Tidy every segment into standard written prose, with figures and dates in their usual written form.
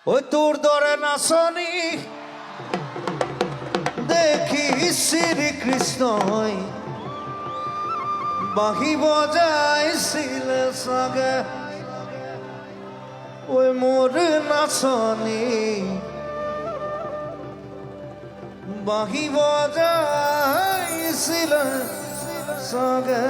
ওই তোর দরে নাচনি দেখি শ্রীকৃষ্ণ বাহি বজাইছিল সাগে ওই মোর নাচনি বাহি বজাইছিল সাগে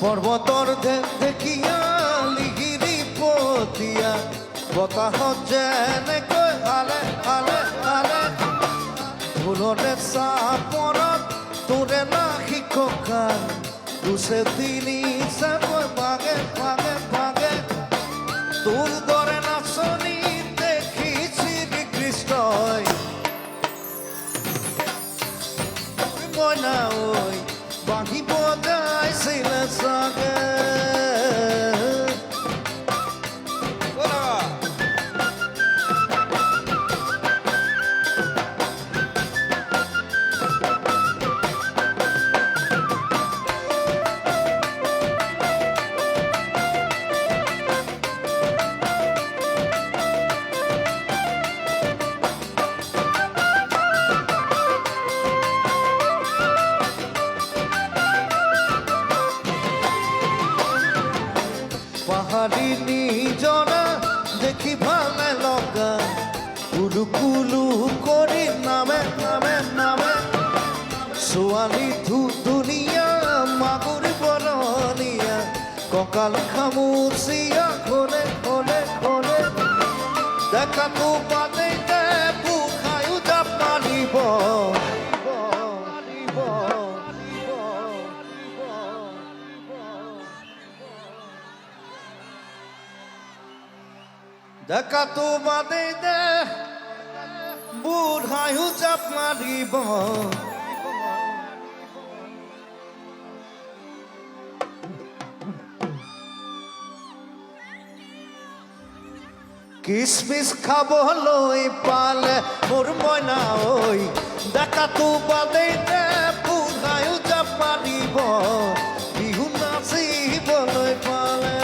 পর্বতর দেখিয়া লিগিরি পতিয়া বতাহ যেন কই আলে আলে আলে ধুলরে চাপৰত তোৰে নাহি কঁকাল দুছে তিনি চাকৈ ভাগে ভাগে ভাগে তোৰ দৰে নাচনি দেখি শ্ৰীকৃষ্ণই মইনা ঐ বাঁহী বজাইছিল চাগে পাহাড়ি নিজরা দেখি ভালে লগা কুলু কুলু করি নামে নামে নামে ছোৱালী ধুনীয়া মাগুৰি বৰণীয়া কঁকাল খামুচিয়া খোলে খোলে খোলে দেখাতো বাদে বুখায়ো জাপ মাৰিব দেখাতো বাদে বুঢ়ায়ো জাপ মাৰিব কিচমিচ খাবলৈ পালে মোৰ মইনা ঐ দেখাতো বাদে বুঢ়ায়ো জাপ মাৰিব বিহু নাচিবলৈ পালে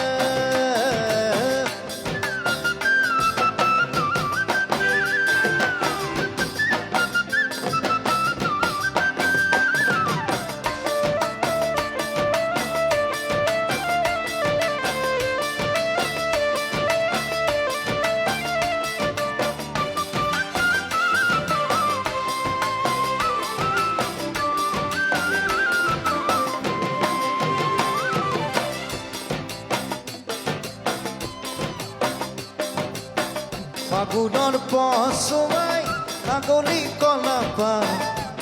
ফাগুনৰ পছুৱাই আগলি কলাপা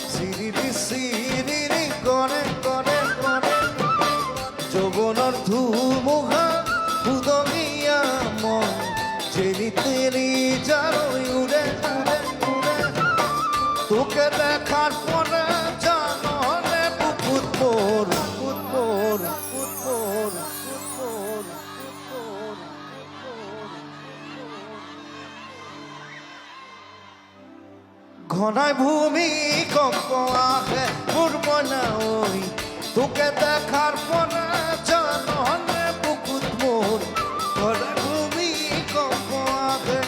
চিৰিৰি চিৰিৰি কৰে কৰে কৰে যৌৱনৰ ধুমুহা উদঙীয়া মন যেনি তেনি জাৰৈ উৰে উৰে উৰে তোকে দেখাৰ পৰা জাননে বুকুত মোৰ ঘনাই ভূমি কম্প আহে মোৰ মইনা ঐ তোকে দেখাৰ পৰা জাননে বুকুত মোৰ ঘনাই ভূমি কম্প আহে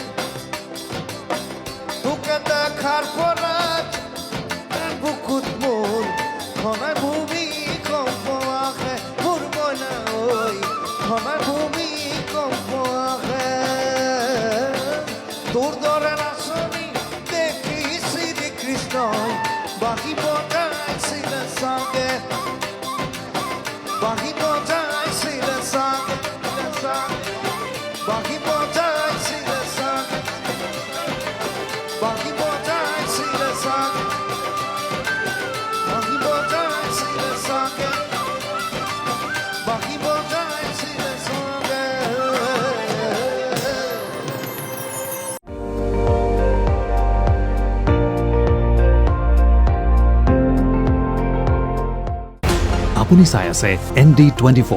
তোকে দেখাৰ পৰা বুকুত মোৰ ঘনাই ভূমি কম্প আহে মোৰ মইনা ঐ ঘনাই ভূমি কম্প আহে তোৰ দৰে নাচনি দেখি শ্রীকৃষ্ণই বাঁহী বজাইছিল চাগে বাঁহী বজাইছিল চাগে বাঁহী বজাইছিল চাগে বাঁহী বজাইছিল চাগে বাঁহী বজাইছিল চাগে বাঁহী বজাইছিল চাগে আপুনি চাই আছে ND24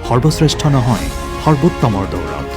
সৰ্বশ্ৰেষ্ঠ নহয় সৰ্বোত্তমৰ দৌৰত।